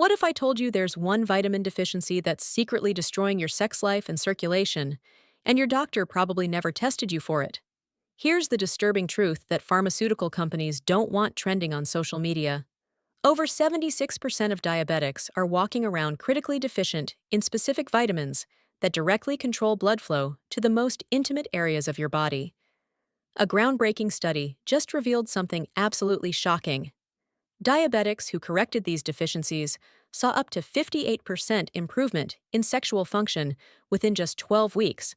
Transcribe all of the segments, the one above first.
What if I told you there's one vitamin deficiency that's secretly destroying your sex life and circulation, and your doctor probably never tested you for it? Here's the disturbing truth that pharmaceutical companies don't want trending on social media. Over 76% of diabetics are walking around critically deficient in specific vitamins that directly control blood flow to the most intimate areas of your body. A groundbreaking study just revealed something absolutely shocking. Diabetics who corrected these deficiencies saw up to 58% improvement in sexual function within just 12 weeks.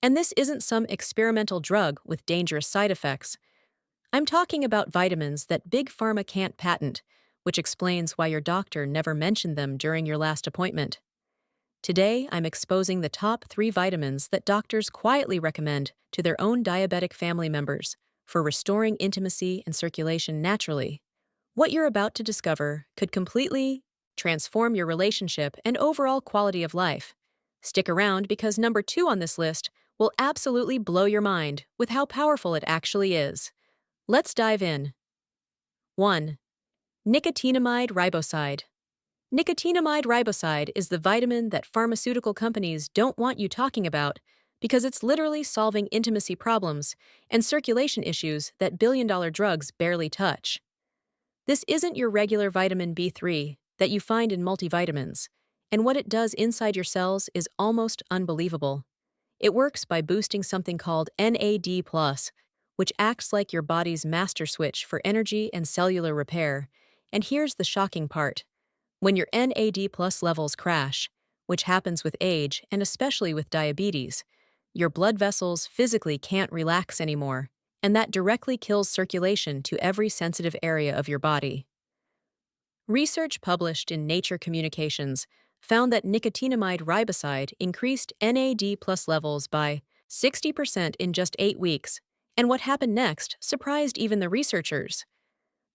And this isn't some experimental drug with dangerous side effects. I'm talking about vitamins that Big Pharma can't patent, which explains why your doctor never mentioned them during your last appointment. Today, I'm exposing the top 3 vitamins that doctors quietly recommend to their own diabetic family members for restoring intimacy and circulation naturally. What you're about to discover could completely transform your relationship and overall quality of life. Stick around because number 2 on this list will absolutely blow your mind with how powerful it actually is. Let's dive in. 1. Nicotinamide riboside. Nicotinamide riboside is the vitamin that pharmaceutical companies don't want you talking about because it's literally solving intimacy problems and circulation issues that billion-dollar drugs barely touch. This isn't your regular vitamin B3 that you find in multivitamins, and what it does inside your cells is almost unbelievable. It works by boosting something called NAD+, which acts like your body's master switch for energy and cellular repair. And here's the shocking part. When your NAD+ levels crash, which happens with age and especially with diabetes, your blood vessels physically can't relax anymore, and that directly kills circulation to every sensitive area of your body. Research published in Nature Communications found that nicotinamide riboside increased NAD+ levels by 60% in just 8 weeks, and what happened next surprised even the researchers.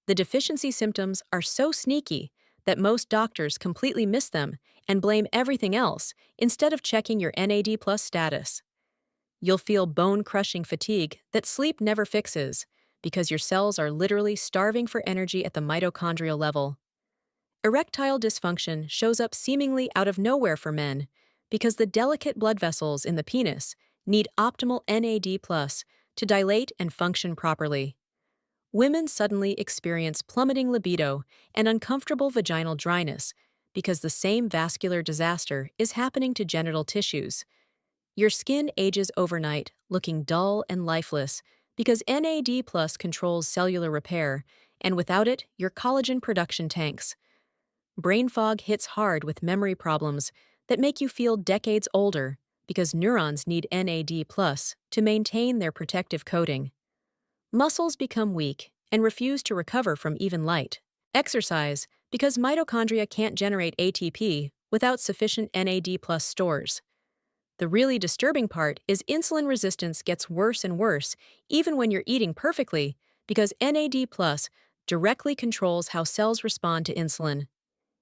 The deficiency symptoms are so sneaky that most doctors completely miss them and blame everything else instead of checking your NAD+ status. You'll feel bone-crushing fatigue that sleep never fixes because your cells are literally starving for energy at the mitochondrial level. Erectile dysfunction shows up seemingly out of nowhere for men because the delicate blood vessels in the penis need optimal NAD+ to dilate and function properly. Women suddenly experience plummeting libido and uncomfortable vaginal dryness because the same vascular disaster is happening to genital tissues. Your skin ages overnight, looking dull and lifeless because NAD+ controls cellular repair, and without it, your collagen production tanks. Brain fog hits hard with memory problems that make you feel decades older because neurons need NAD+ to maintain their protective coating. Muscles become weak and refuse to recover from even light exercise because mitochondria can't generate ATP without sufficient NAD+ stores. The really disturbing part is insulin resistance gets worse and worse even when you're eating perfectly because NAD+ directly controls how cells respond to insulin.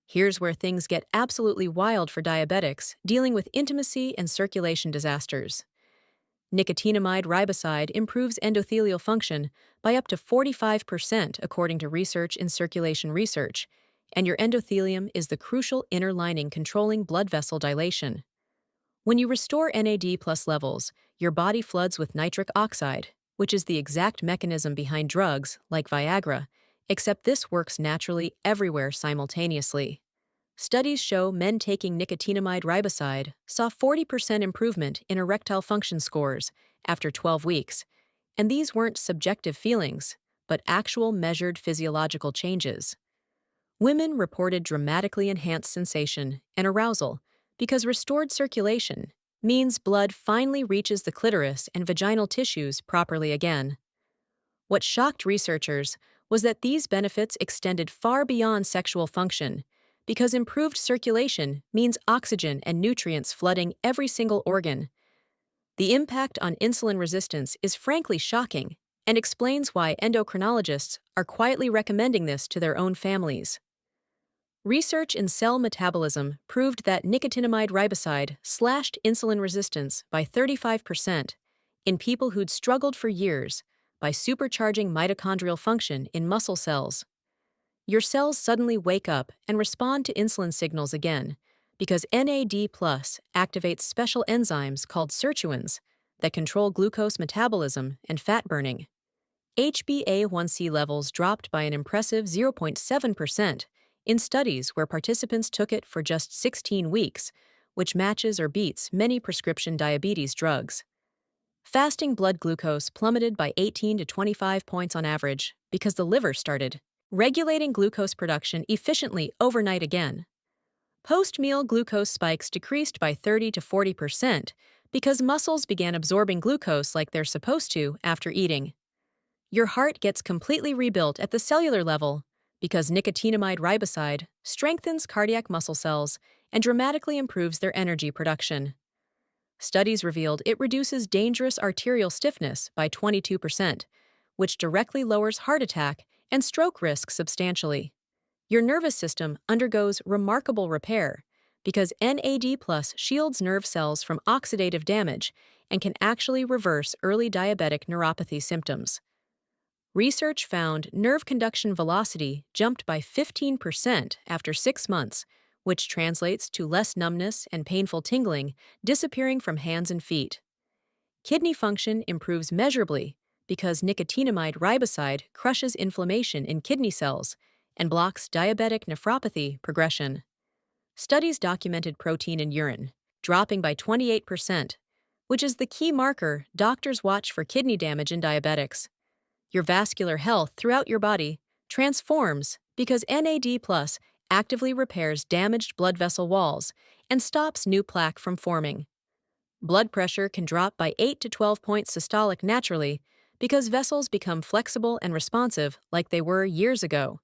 Here's where things get absolutely wild for diabetics dealing with intimacy and circulation disasters. Nicotinamide riboside improves endothelial function by up to 45% according to research in circulation research, and your endothelium is the crucial inner lining controlling blood vessel dilation. When you restore NAD+ levels, your body floods with nitric oxide, which is the exact mechanism behind drugs like Viagra, except this works naturally everywhere simultaneously. Studies show men taking nicotinamide riboside saw 40% improvement in erectile function scores after 12 weeks, and these weren't subjective feelings, but actual measured physiological changes. Women reported dramatically enhanced sensation and arousal because restored circulation means blood finally reaches the clitoris and vaginal tissues properly again. What shocked researchers was that these benefits extended far beyond sexual function because improved circulation means oxygen and nutrients flooding every single organ. The impact on insulin resistance is frankly shocking and explains why endocrinologists are quietly recommending this to their own families. Research in cell metabolism proved that nicotinamide riboside slashed insulin resistance by 35% in people who'd struggled for years by supercharging mitochondrial function in muscle cells. your cells suddenly wake up and respond to insulin signals again because NAD+ activates special enzymes called sirtuins that control glucose metabolism and fat burning. HbA1c levels dropped by an impressive 0.7% in studies where participants took it for just 16 weeks, which matches or beats many prescription diabetes drugs. Fasting blood glucose plummeted by 18 to 25 points on average because the liver started regulating glucose production efficiently overnight again. Post-meal glucose spikes decreased by 30 to 40% because muscles began absorbing glucose like they're supposed to after eating. Your heart gets completely rebuilt at the cellular level because nicotinamide riboside strengthens cardiac muscle cells and dramatically improves their energy production. Studies revealed it reduces dangerous arterial stiffness by 22%, which directly lowers heart attack and stroke risk substantially. Your nervous system undergoes remarkable repair because NAD+ shields nerve cells from oxidative damage and can actually reverse early diabetic neuropathy symptoms. Research found nerve conduction velocity jumped by 15% after 6 months, which translates to less numbness and painful tingling disappearing from hands and feet. Kidney function improves measurably because nicotinamide riboside crushes inflammation in kidney cells and blocks diabetic nephropathy progression. Studies documented protein in urine dropping by 28%, which is the key marker doctors watch for kidney damage in diabetics. Your vascular health throughout your body transforms because NAD+ actively repairs damaged blood vessel walls and stops new plaque from forming. Blood pressure can drop by 8 to 12 points systolic naturally because vessels become flexible and responsive like they were years ago.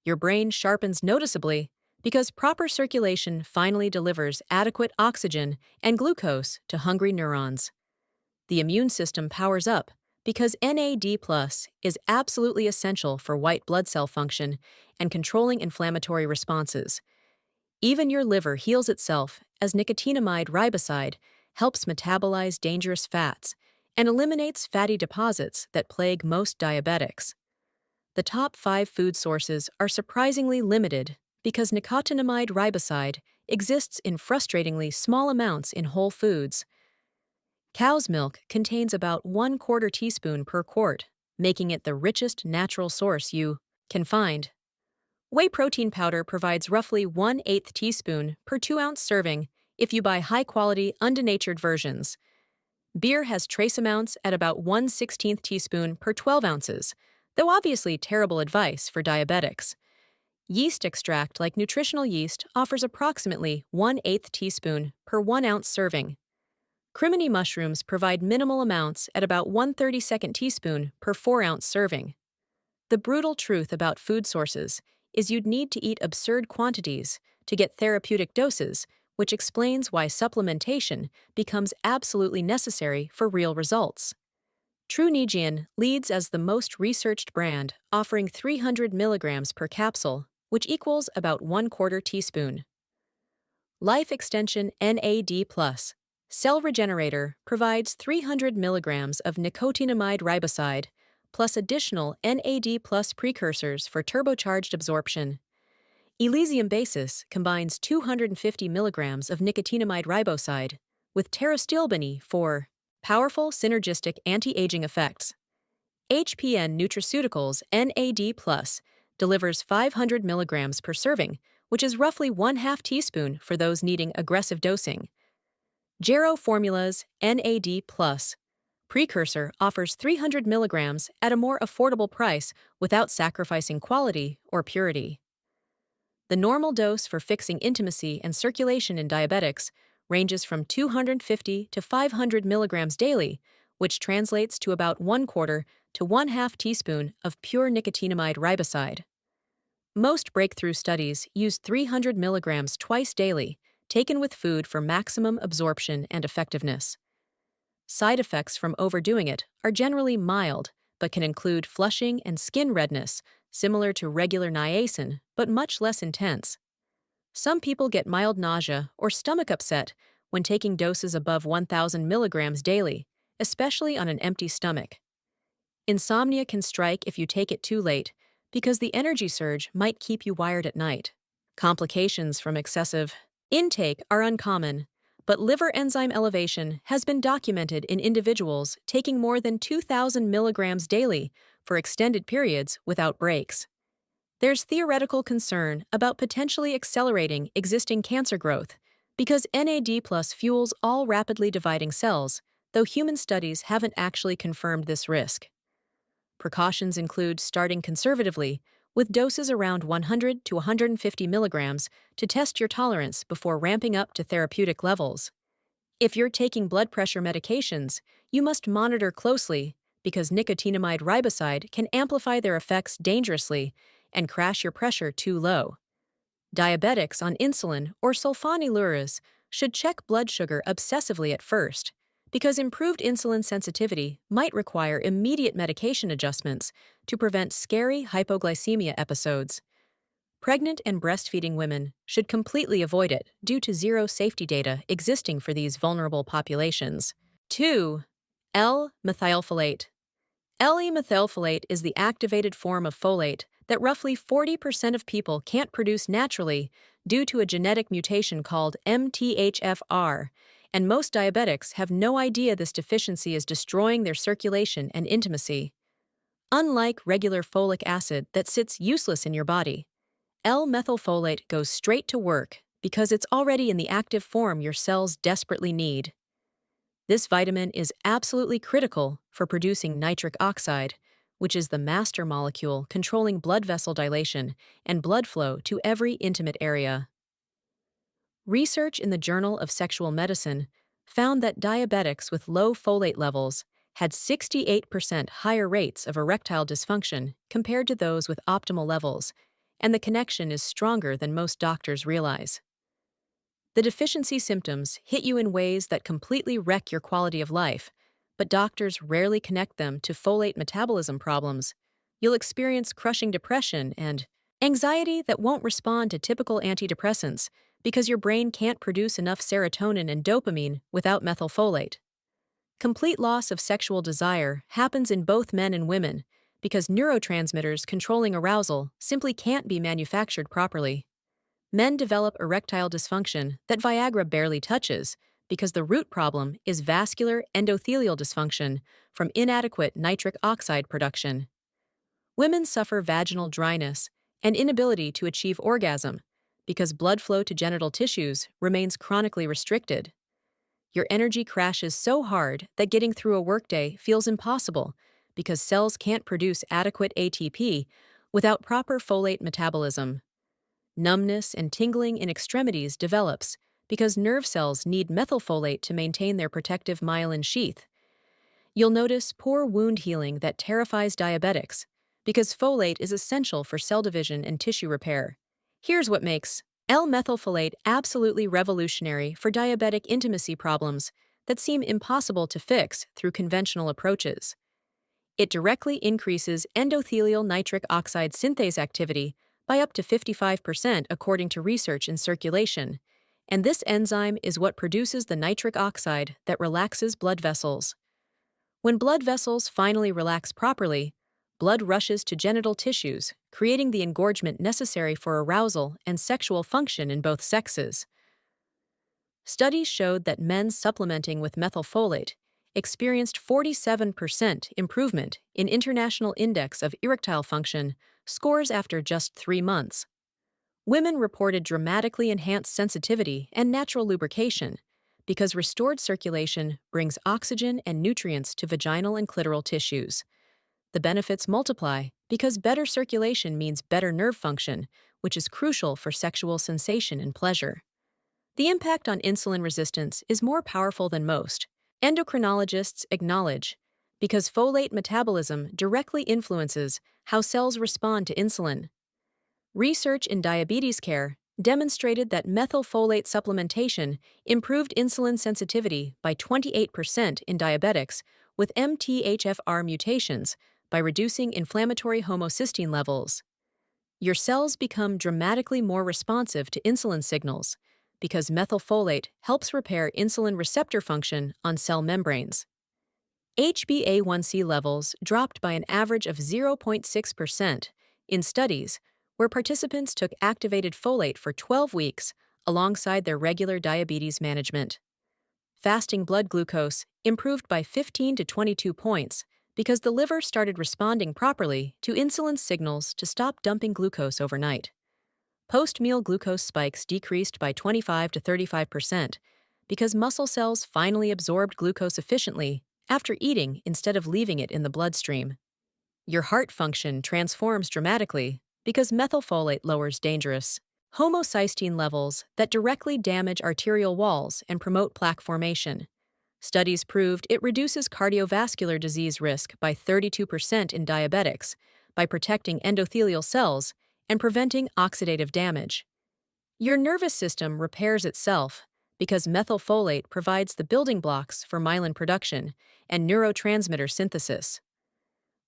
Your brain sharpens noticeably because proper circulation finally delivers adequate oxygen and glucose to hungry neurons. The immune system powers up because NAD+ is absolutely essential for white blood cell function and controlling inflammatory responses. Even your liver heals itself as nicotinamide riboside helps metabolize dangerous fats and eliminates fatty deposits that plague most diabetics. The top 5 food sources are surprisingly limited because nicotinamide riboside exists in frustratingly small amounts in whole foods. Cow's milk contains about 1/4 teaspoon per quart, making it the richest natural source you can find. Whey protein powder provides roughly 1/8 teaspoon per 2-ounce serving if you buy high-quality, undenatured versions. Beer has trace amounts at about 1/16 teaspoon per 12 ounces, though obviously terrible advice for diabetics. Yeast extract like nutritional yeast offers approximately 1/8 teaspoon per 1-ounce serving. Crimini mushrooms provide minimal amounts at about 1/32 teaspoon per 4-ounce serving. The brutal truth about food sources is you'd need to eat absurd quantities to get therapeutic doses, which explains why supplementation becomes absolutely necessary for real results. Trunigion leads as the most researched brand, offering 300 milligrams per capsule, which equals about 1/4 teaspoon. Life Extension NAD+. Cell Regenerator provides 300 milligrams of nicotinamide riboside, plus additional NAD+ precursors for turbocharged absorption. Elysium Basis combines 250 milligrams of nicotinamide riboside with pterostilbene for powerful synergistic anti-aging effects. HPN Nutraceuticals NAD+ delivers 500 milligrams per serving, which is roughly 1/2 teaspoon for those needing aggressive dosing. Gero Formulas NAD+ precursor offers 300 milligrams at a more affordable price without sacrificing quality or purity. The normal dose for fixing intimacy and circulation in diabetics ranges from 250 to 500 milligrams daily, which translates to about 1/4 to 1/2 teaspoon of pure nicotinamide riboside. Most breakthrough studies use 300 milligrams twice daily, taken with food for maximum absorption and effectiveness. Side effects from overdoing it are generally mild, but can include flushing and skin redness, similar to regular niacin, but much less intense. Some people get mild nausea or stomach upset when taking doses above 1,000 milligrams daily, especially on an empty stomach. Insomnia can strike if you take it too late, because the energy surge might keep you wired at night. Complications from excessive intake are uncommon, but liver enzyme elevation has been documented in individuals taking more than 2,000 milligrams daily for extended periods without breaks. There's theoretical concern about potentially accelerating existing cancer growth because NAD+ fuels all rapidly dividing cells, though human studies haven't actually confirmed this risk. Precautions include starting conservatively with doses around 100 to 150 milligrams to test your tolerance before ramping up to therapeutic levels. If you're taking blood pressure medications, you must monitor closely because nicotinamide riboside can amplify their effects dangerously and crash your pressure too low. Diabetics on insulin or sulfonylureas should check blood sugar obsessively at first, because improved insulin sensitivity might require immediate medication adjustments to prevent scary hypoglycemia episodes. Pregnant and breastfeeding women should completely avoid it due to zero safety data existing for these vulnerable populations. 2. L-Methylfolate. L-Methylfolate is the activated form of folate that roughly 40% of people can't produce naturally due to a genetic mutation called MTHFR, and most diabetics have no idea this deficiency is destroying their circulation and intimacy. Unlike regular folic acid that sits useless in your body, L-methylfolate goes straight to work because it's already in the active form your cells desperately need. This vitamin is absolutely critical for producing nitric oxide, which is the master molecule controlling blood vessel dilation and blood flow to every intimate area. Research in the Journal of Sexual Medicine found that diabetics with low folate levels had 68% higher rates of erectile dysfunction compared to those with optimal levels, and the connection is stronger than most doctors realize. The deficiency symptoms hit you in ways that completely wreck your quality of life, but doctors rarely connect them to folate metabolism problems. You'll experience crushing depression and anxiety that won't respond to typical antidepressants because your brain can't produce enough serotonin and dopamine without methylfolate. Complete loss of sexual desire happens in both men and women because neurotransmitters controlling arousal simply can't be manufactured properly. Men develop erectile dysfunction that Viagra barely touches because the root problem is vascular endothelial dysfunction from inadequate nitric oxide production. Women suffer vaginal dryness and inability to achieve orgasm because blood flow to genital tissues remains chronically restricted. Your energy crashes so hard that getting through a workday feels impossible because cells can't produce adequate ATP without proper folate metabolism. Numbness and tingling in extremities develops because nerve cells need methylfolate to maintain their protective myelin sheath. You'll notice poor wound healing that terrifies diabetics because folate is essential for cell division and tissue repair. Here's what makes L-methylfolate absolutely revolutionary for diabetic intimacy problems that seem impossible to fix through conventional approaches. It directly increases endothelial nitric oxide synthase activity by up to 55% according to research in Circulation, and this enzyme is what produces the nitric oxide that relaxes blood vessels. When blood vessels finally relax properly, blood rushes to genital tissues, creating the engorgement necessary for arousal and sexual function in both sexes. Studies showed that men supplementing with methylfolate experienced 47% improvement in International Index of Erectile Function scores after just 3 months. Women reported dramatically enhanced sensitivity and natural lubrication because restored circulation brings oxygen and nutrients to vaginal and clitoral tissues. The benefits multiply because better circulation means better nerve function, which is crucial for sexual sensation and pleasure. The impact on insulin resistance is more powerful than most endocrinologists acknowledge because folate metabolism directly influences how cells respond to insulin. Research in diabetes care demonstrated that methylfolate supplementation improved insulin sensitivity by 28% in diabetics with MTHFR mutations by reducing inflammatory homocysteine levels. Your cells become dramatically more responsive to insulin signals because methylfolate helps repair insulin receptor function on cell membranes. HbA1c levels dropped by an average of 0.6%, In studies, where participants took activated folate for 12 weeks alongside their regular diabetes management, fasting blood glucose improved by 15 to 22 points because the liver started responding properly to insulin signals to stop dumping glucose overnight. Post-meal glucose spikes decreased by 25 to 35% because muscle cells finally absorbed glucose efficiently after eating instead of leaving it in the bloodstream. Your heart function transforms dramatically because methylfolate lowers dangerous homocysteine levels that directly damage arterial walls and promote plaque formation. Studies proved it reduces cardiovascular disease risk by 32% in diabetics by protecting endothelial cells and preventing oxidative damage. Your nervous system repairs itself because methylfolate provides the building blocks for myelin production and neurotransmitter synthesis.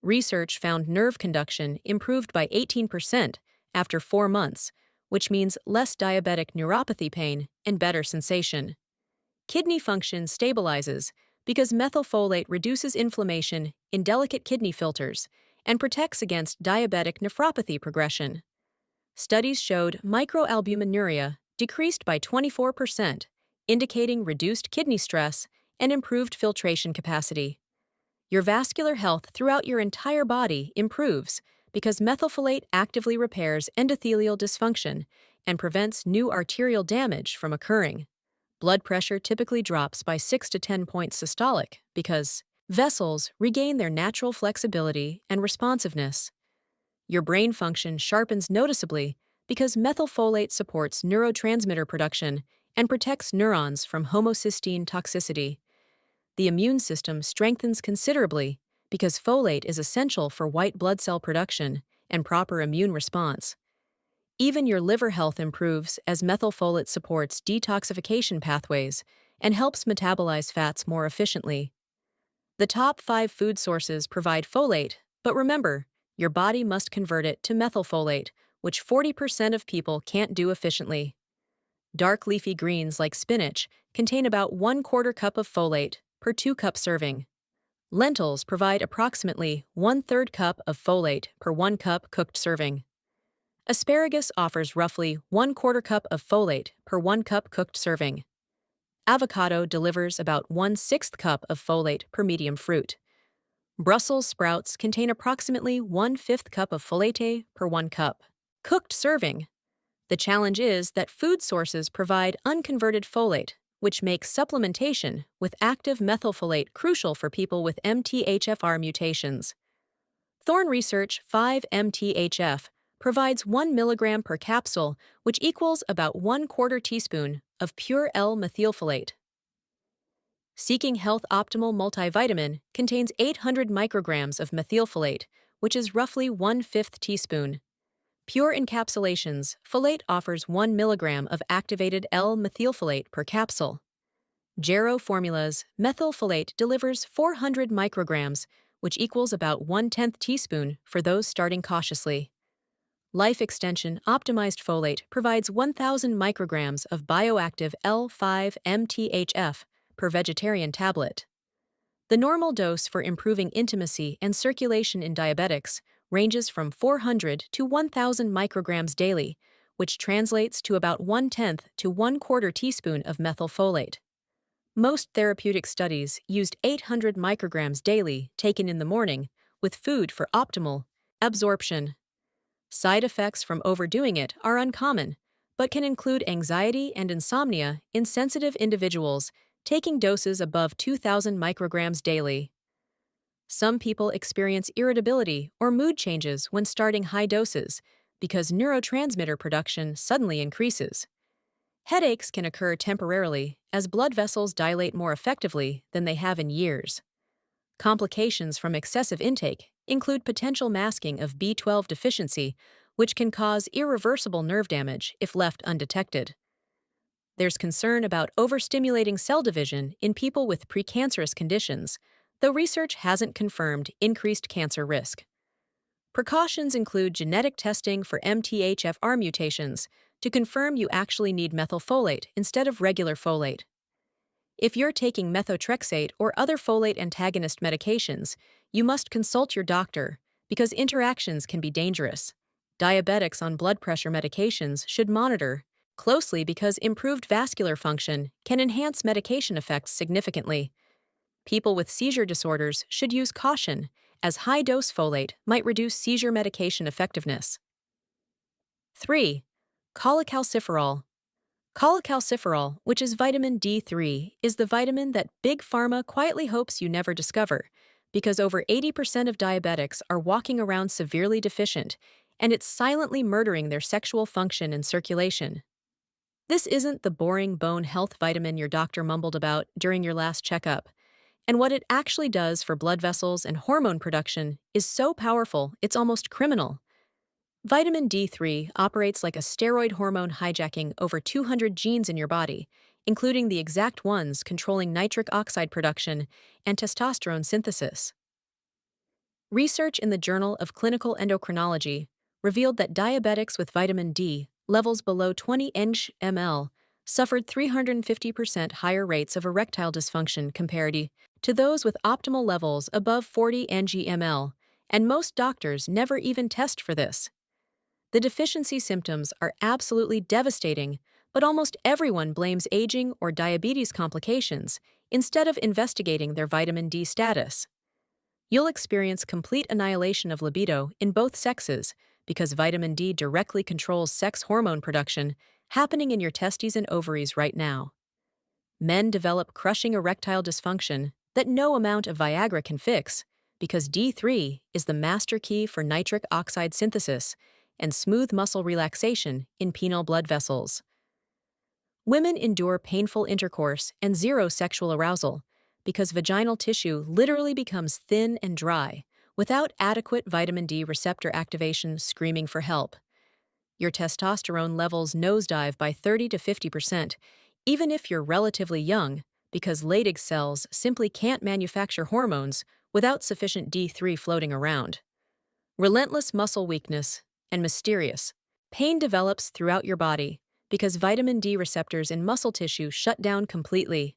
Research found nerve conduction improved by 18% after 4 months, which means less diabetic neuropathy pain and better sensation. Kidney function stabilizes because methylfolate reduces inflammation in delicate kidney filters and protects against diabetic nephropathy progression. Studies showed microalbuminuria decreased by 24%, indicating reduced kidney stress and improved filtration capacity. Your vascular health throughout your entire body improves because methylfolate actively repairs endothelial dysfunction and prevents new arterial damage from occurring. Blood pressure typically drops by 6 to 10 points systolic because vessels regain their natural flexibility and responsiveness. Your brain function sharpens noticeably because methylfolate supports neurotransmitter production and protects neurons from homocysteine toxicity. The immune system strengthens considerably because folate is essential for white blood cell production and proper immune response. Even your liver health improves as methylfolate supports detoxification pathways and helps metabolize fats more efficiently. The top 5 food sources provide folate, but remember, your body must convert it to methylfolate, which 40% of people can't do efficiently. Dark leafy greens like spinach contain about 1/4 cup of folate per 2-cup serving. Lentils provide approximately 1/3 cup of folate per 1 cup cooked serving. Asparagus offers roughly 1/4 cup of folate per 1 cup cooked serving. Avocado delivers about 1/6 cup of folate per medium fruit. Brussels sprouts contain approximately 1/5 cup of folate per 1 cup cooked serving. The challenge is that food sources provide unconverted folate, which makes supplementation with active methylfolate crucial for people with MTHFR mutations. Thorne Research 5-MTHF provides 1 milligram per capsule, which equals about 1/4 teaspoon of pure L-Methylfolate. Seeking Health Optimal Multivitamin contains 800 micrograms of methylfolate, which is roughly 1/5 teaspoon. Pure Encapsulations Folate offers 1 milligram of activated L-Methylfolate per capsule. Jarrow Formulas Methylfolate delivers 400 micrograms, which equals about 1/10 teaspoon for those starting cautiously. Life Extension Optimized Folate provides 1,000 micrograms of bioactive L5-MTHF per vegetarian tablet. The normal dose for improving intimacy and circulation in diabetics ranges from 400 to 1,000 micrograms daily, which translates to about 1/10 to 1/4 teaspoon of methylfolate. Most therapeutic studies used 800 micrograms daily taken in the morning with food for optimal absorption. Side effects from overdoing it are uncommon, but can include anxiety and insomnia in sensitive individuals taking doses above 2,000 micrograms daily. Some people experience irritability or mood changes when starting high doses because neurotransmitter production suddenly increases. Headaches can occur temporarily as blood vessels dilate more effectively than they have in years. Complications from excessive intake include potential masking of B12 deficiency, which can cause irreversible nerve damage if left undetected. There's concern about overstimulating cell division in people with precancerous conditions, though research hasn't confirmed increased cancer risk. Precautions include genetic testing for MTHFR mutations to confirm you actually need methylfolate instead of regular folate. If you're taking methotrexate or other folate antagonist medications, you must consult your doctor because interactions can be dangerous. Diabetics on blood pressure medications should monitor closely because improved vascular function can enhance medication effects significantly. People with seizure disorders should use caution, as high-dose folate might reduce seizure medication effectiveness. 3. Cholecalciferol. Cholecalciferol, which is vitamin D3, is the vitamin that Big Pharma quietly hopes you never discover, because over 80% of diabetics are walking around severely deficient, and it's silently murdering their sexual function and circulation. This isn't the boring bone health vitamin your doctor mumbled about during your last checkup. And what it actually does for blood vessels and hormone production is so powerful it's almost criminal. Vitamin D3 operates like a steroid hormone hijacking over 200 genes in your body, including the exact ones controlling nitric oxide production and testosterone synthesis. Research in the Journal of Clinical Endocrinology revealed that diabetics with vitamin D levels below 20 ng/ml suffered 350% higher rates of erectile dysfunction compared to those with optimal levels above 40 ng/ml, and most doctors never even test for this. The deficiency symptoms are absolutely devastating, but almost everyone blames aging or diabetes complications instead of investigating their vitamin D status. You'll experience complete annihilation of libido in both sexes because vitamin D directly controls sex hormone production happening in your testes and ovaries right now. Men develop crushing erectile dysfunction that no amount of Viagra can fix because D3 is the master key for nitric oxide synthesis and smooth muscle relaxation in penile blood vessels. Women endure painful intercourse and zero sexual arousal because vaginal tissue literally becomes thin and dry without adequate vitamin D receptor activation screaming for help. Your testosterone levels nosedive by 30 to 50%, even if you're relatively young, because Leydig cells simply can't manufacture hormones without sufficient D3 floating around. Relentless muscle weakness and mysterious pain develops throughout your body because vitamin D receptors in muscle tissue shut down completely.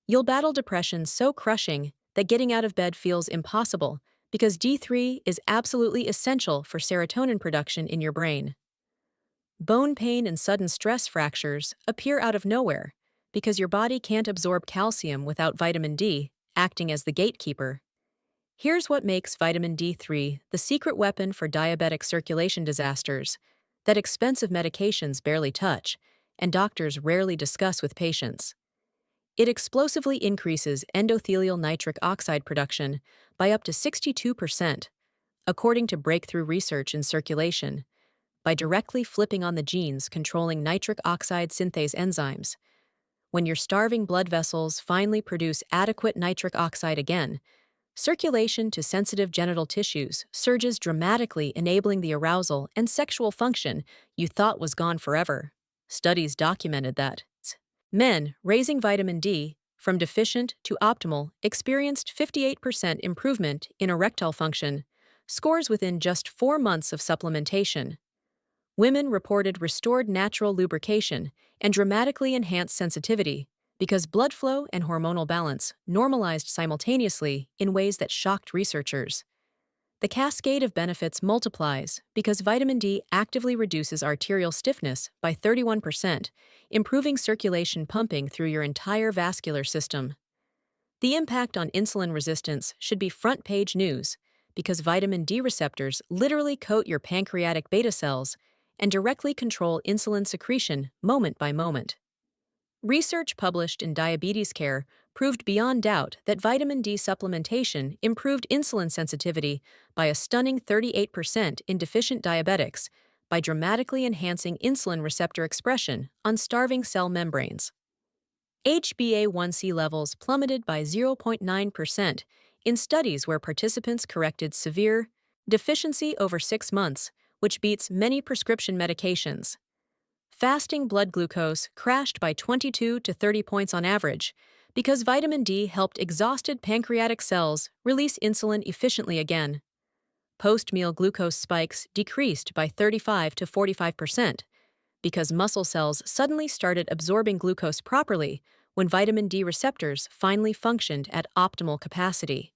You'll battle depression so crushing that getting out of bed feels impossible because D3 is absolutely essential for serotonin production in your brain. Bone pain and sudden stress fractures appear out of nowhere because your body can't absorb calcium without vitamin D acting as the gatekeeper. Here's what makes vitamin D3 the secret weapon for diabetic circulation disasters that expensive medications barely touch and doctors rarely discuss with patients. It explosively increases endothelial nitric oxide production by up to 62%, according to breakthrough research in circulation, by directly flipping on the genes controlling nitric oxide synthase enzymes. When your starving blood vessels finally produce adequate nitric oxide again, circulation to sensitive genital tissues surges dramatically, enabling the arousal and sexual function you thought was gone forever. Studies documented that men raising vitamin D from deficient to optimal experienced 58% improvement in erectile function, scores within just 4 months of supplementation. Women reported restored natural lubrication and dramatically enhanced sensitivity because blood flow and hormonal balance normalized simultaneously in ways that shocked researchers. The cascade of benefits multiplies because vitamin D actively reduces arterial stiffness by 31%, improving circulation pumping through your entire vascular system. The impact on insulin resistance should be front-page news because vitamin D receptors literally coat your pancreatic beta cells and directly control insulin secretion moment by moment. Research published in Diabetes Care proved beyond doubt that vitamin D supplementation improved insulin sensitivity by a stunning 38% in deficient diabetics by dramatically enhancing insulin receptor expression on starving cell membranes. HbA1c levels plummeted by 0.9% in studies where participants corrected severe deficiency over 6 months, which beats many prescription medications. Fasting blood glucose crashed by 22 to 30 points on average because vitamin D helped exhausted pancreatic cells release insulin efficiently again. Post-meal glucose spikes decreased by 35 to 45% because muscle cells suddenly started absorbing glucose properly when vitamin D receptors finally functioned at optimal capacity.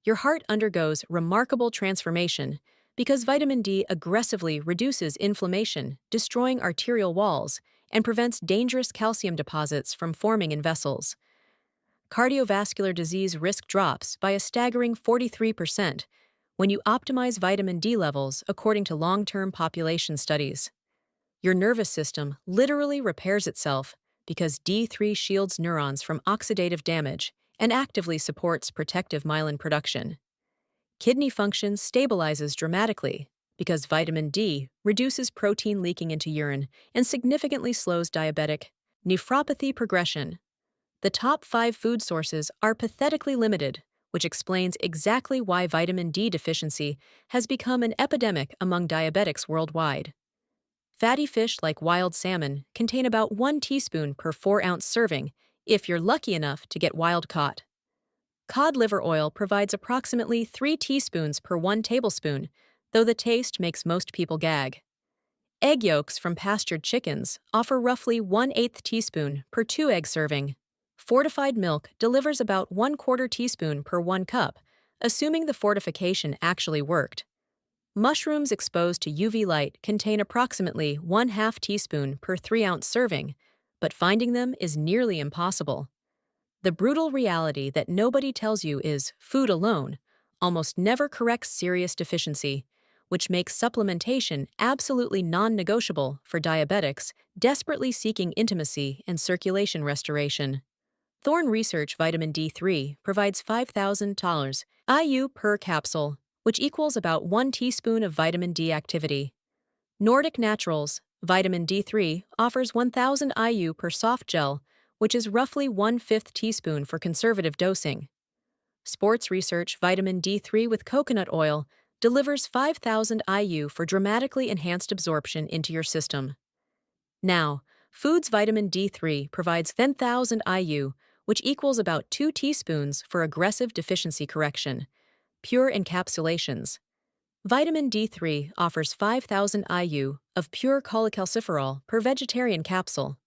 Your heart undergoes remarkable transformation because vitamin D aggressively reduces inflammation, destroying arterial walls, and prevents dangerous calcium deposits from forming in vessels. Cardiovascular disease risk drops by a staggering 43% when you optimize vitamin D levels according to long-term population studies. Your nervous system literally repairs itself because D3 shields neurons from oxidative damage and actively supports protective myelin production. Kidney function stabilizes dramatically because vitamin D reduces protein leaking into urine and significantly slows diabetic nephropathy progression. The top 5 food sources are pathetically limited, which explains exactly why vitamin D deficiency has become an epidemic among diabetics worldwide. Fatty fish like wild salmon contain about 1 teaspoon per 4-ounce serving if you're lucky enough to get wild caught. Cod liver oil provides approximately 3 teaspoons per 1 tablespoon, though the taste makes most people gag. Egg yolks from pastured chickens offer roughly 1/8 teaspoon per 2 egg serving. Fortified milk delivers about 1/4 teaspoon per 1 cup, assuming the fortification actually worked. Mushrooms exposed to UV light contain approximately 1/2 teaspoon per 3-ounce serving, but finding them is nearly impossible. The brutal reality that nobody tells you is food alone almost never corrects serious deficiency, which makes supplementation absolutely non-negotiable for diabetics desperately seeking intimacy and circulation restoration. Thorne Research Vitamin D3 provides 5,000 IU per capsule, which equals about 1 teaspoon of vitamin D activity. Nordic Naturals Vitamin D3 offers 1,000 IU per soft gel, which is roughly 1/5 teaspoon for conservative dosing. Sports Research Vitamin D3 with coconut oil delivers 5,000 IU for dramatically enhanced absorption into your system. Now, Foods Vitamin D3 provides 10,000 IU, which equals about 2 teaspoons for aggressive deficiency correction. Pure encapsulations. Vitamin D3 offers 5,000 IU of pure cholecalciferol per vegetarian capsule.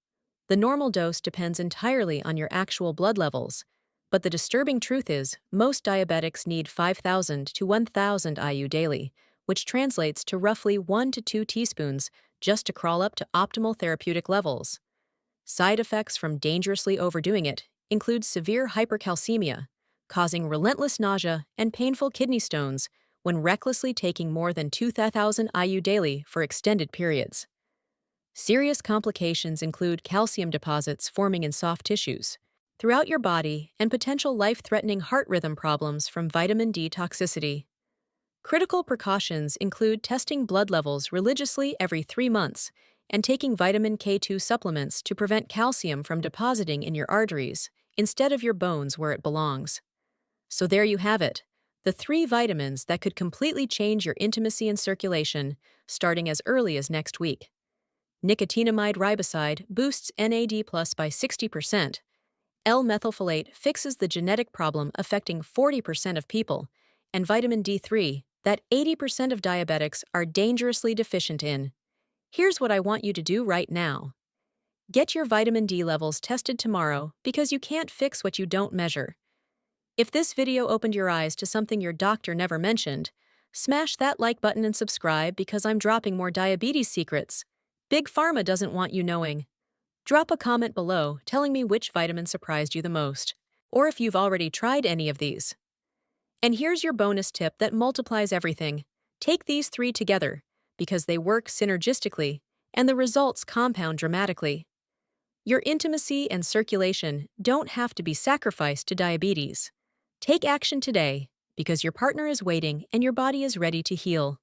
The normal dose depends entirely on your actual blood levels, but the disturbing truth is most diabetics need 5,000 to 1,000 IU daily, which translates to roughly 1 to 2 teaspoons just to crawl up to optimal therapeutic levels. Side effects from dangerously overdoing it include severe hypercalcemia, causing relentless nausea and painful kidney stones when recklessly taking more than 2,000 IU daily for extended periods. Serious complications include calcium deposits forming in soft tissues throughout your body and potential life-threatening heart rhythm problems from vitamin D toxicity. Critical precautions include testing blood levels religiously every 3 months and taking vitamin K2 supplements to prevent calcium from depositing in your arteries instead of your bones where it belongs. So there you have it, the 3 vitamins that could completely change your intimacy and circulation starting as early as next week. Nicotinamide riboside boosts NAD+ by 60%. L-Methylfolate fixes the genetic problem affecting 40% of people, and vitamin D3 that 80% of diabetics are dangerously deficient in. Here's what I want you to do right now. Get your vitamin D levels tested tomorrow because you can't fix what you don't measure. If this video opened your eyes to something your doctor never mentioned, smash that like button and subscribe because I'm dropping more diabetes secrets Big Pharma doesn't want you knowing. Drop a comment below telling me which vitamin surprised you the most, or if you've already tried any of these. And here's your bonus tip that multiplies everything. Take these 3 together, because they work synergistically, and the results compound dramatically. Your intimacy and circulation don't have to be sacrificed to diabetes. Take action today, because your partner is waiting and your body is ready to heal.